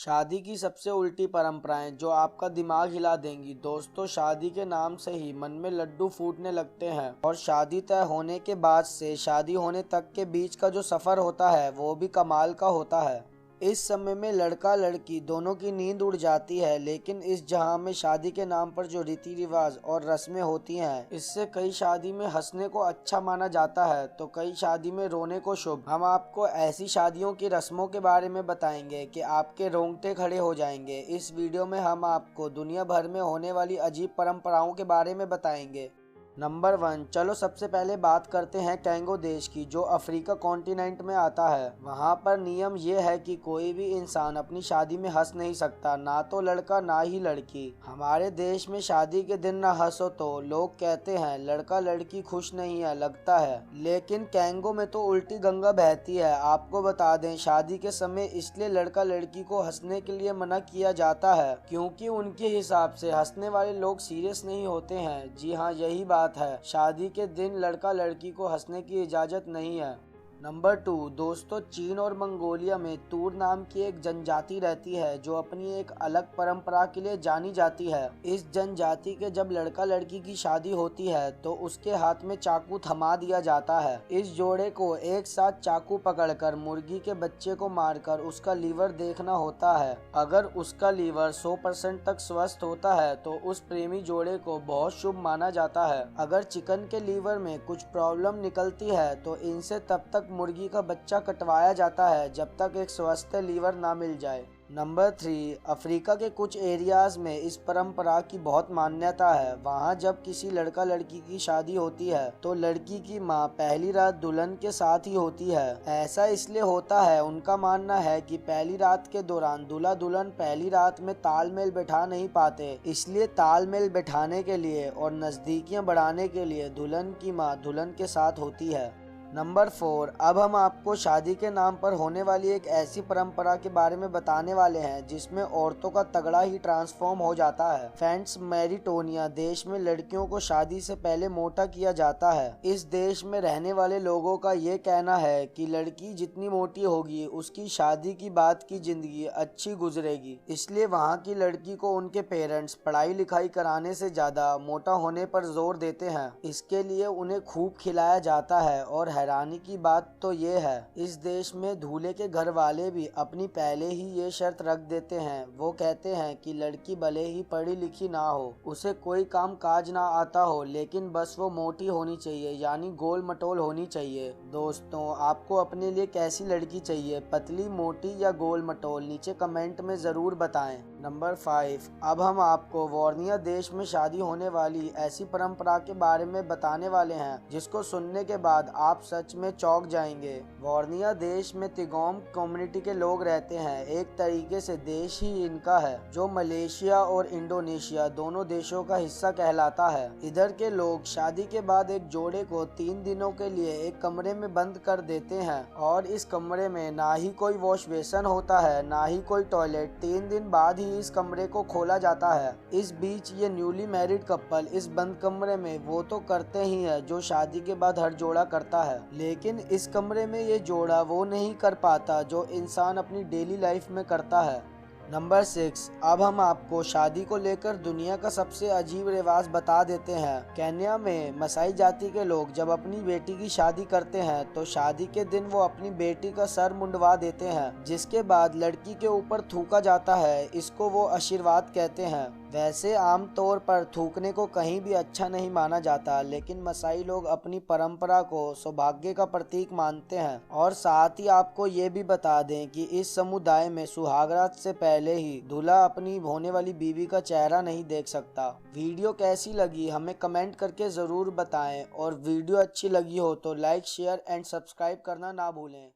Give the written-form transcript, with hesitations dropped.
शादी की सबसे उल्टी परंपराएं जो आपका दिमाग हिला देंगी। दोस्तों, शादी के नाम से ही मन में लड्डू फूटने लगते हैं और शादी तय होने के बाद से शादी होने तक के बीच का जो सफर होता है वो भी कमाल का होता है। इस समय में लड़का लड़की दोनों की नींद उड़ जाती है, लेकिन इस जहां में शादी के नाम पर जो रीति रिवाज और रस्में होती हैं, इससे कई शादी में हंसने को अच्छा माना जाता है तो कई शादी में रोने को शुभ। हम आपको ऐसी शादियों की रस्मों के बारे में बताएंगे कि आपके रोंगटे खड़े हो जाएंगे। इस वीडियो में हम आपको दुनिया भर में होने वाली अजीब परंपराओं के बारे में बताएंगे। नंबर 1, चलो सबसे पहले बात करते हैं कैंगो देश की, जो अफ्रीका कॉन्टिनेंट में आता है। वहाँ पर नियम ये है कि कोई भी इंसान अपनी शादी में हंस नहीं सकता, ना तो लड़का ना ही लड़की। हमारे देश में शादी के दिन ना हंसो तो लोग कहते हैं लड़का लड़की खुश नहीं है लगता है, लेकिन कैंगो में तो उल्टी गंगा बहती है। आपको बता दें, शादी के समय इसलिए लड़का लड़की को हंसने के लिए मना किया जाता है क्योंकि उनके हिसाब से हंसने वाले लोग सीरियस नहीं होते हैं। जी हाँ, यही बात है, शादी के दिन लड़का लड़की को हंसने की इजाजत नहीं है। नंबर 2, दोस्तों, चीन और मंगोलिया में तूर नाम की एक जनजाति रहती है जो अपनी एक अलग परंपरा के लिए जानी जाती है। इस जनजाति के जब लड़का लड़की की शादी होती है तो उसके हाथ में चाकू थमा दिया जाता है। इस जोड़े को एक साथ चाकू पकड़कर मुर्गी के बच्चे को मारकर उसका लीवर देखना होता है। अगर उसका लीवर 100% तक स्वस्थ होता है तो उस प्रेमी जोड़े को बहुत शुभ माना जाता है। अगर चिकन के लीवर में कुछ प्रॉब्लम निकलती है तो इनसे तब तक मुर्गी का बच्चा कटवाया जाता है जब तक एक स्वस्थ लीवर ना मिल जाए। नंबर 3, अफ्रीका के कुछ एरियाज में इस परंपरा की बहुत मान्यता है। वहाँ जब किसी लड़का लड़की की शादी होती है तो लड़की की माँ पहली रात दुल्हन के साथ ही होती है। ऐसा इसलिए होता है, उनका मानना है कि पहली रात के दौरान दूल्हा दुल्हन पहली रात में तालमेल बैठा नहीं पाते, इसलिए तालमेल बैठाने के लिए और नजदीकियाँ बढ़ाने के लिए दुल्हन की माँ दुल्हन के साथ होती है। नंबर 4, अब हम आपको शादी के नाम पर होने वाली एक ऐसी परंपरा के बारे में बताने वाले हैं जिसमें औरतों का तगड़ा ही ट्रांसफॉर्म हो जाता है। फ्रेंड्स, मैरिटोनिया देश में लड़कियों को शादी से पहले मोटा किया जाता है। इस देश में रहने वाले लोगों का ये कहना है कि लड़की जितनी मोटी होगी उसकी शादी की बाद की जिंदगी अच्छी गुजरेगी, इसलिए वहाँ की लड़की को उनके पेरेंट्स पढ़ाई लिखाई कराने से ज्यादा मोटा होने पर जोर देते हैं। इसके लिए उन्हें खूब खिलाया जाता है। और हैरानी की बात तो ये है, इस देश में दूल्हे के घर वाले भी अपनी पहले ही ये शर्त रख देते हैं। वो कहते हैं कि लड़की भले ही पढ़ी लिखी ना हो, उसे कोई काम काज ना आता हो, लेकिन बस वो मोटी होनी चाहिए, यानी गोल मटोल होनी चाहिए। दोस्तों, आपको अपने लिए कैसी लड़की चाहिए, पतली, मोटी या गोल मटोल? नीचे कमेंट में जरूर बताएं। नंबर 5, अब हम आपको वॉर्निया देश में शादी होने वाली ऐसी परंपरा के बारे में बताने वाले हैं जिसको सुनने के बाद आप सच में चौंक जाएंगे। वॉर्निया देश में तिगोम कम्युनिटी के लोग रहते हैं। एक तरीके से देश ही इनका है जो मलेशिया और इंडोनेशिया दोनों देशों का हिस्सा कहलाता है। इधर के लोग शादी के बाद एक जोड़े को 3 दिनों के लिए एक कमरे में बंद कर देते हैं और इस कमरे में ना ही कोई वॉश बेसन होता है ना ही कोई टॉयलेट। 3 दिन बाद ही इस कमरे को खोला जाता है। इस बीच ये न्यूली मैरिड कपल इस बंद कमरे में वो तो करते ही है जो शादी के बाद हर जोड़ा करता है, लेकिन इस कमरे में ये जोड़ा वो नहीं कर पाता जो इंसान अपनी डेली लाइफ में करता है। नंबर 6, अब हम आपको शादी को लेकर दुनिया का सबसे अजीब रिवाज बता देते हैं। केन्या में मसाई जाति के लोग जब अपनी बेटी की शादी करते हैं तो शादी के दिन वो अपनी बेटी का सर मुंडवा देते हैं, जिसके बाद लड़की के ऊपर थूका जाता है। इसको वो आशीर्वाद कहते हैं। वैसे आमतौर पर थूकने को कहीं भी अच्छा नहीं माना जाता, लेकिन मसाई लोग अपनी परंपरा को सौभाग्य का प्रतीक मानते हैं। और साथ ही आपको ये भी बता दें कि इस समुदाय में सुहागरात से पहले ही दूल्हा अपनी होने वाली बीवी का चेहरा नहीं देख सकता। वीडियो कैसी लगी हमें कमेंट करके जरूर बताएं और वीडियो अच्छी लगी हो तो लाइक, शेयर एंड सब्सक्राइब करना ना भूलें।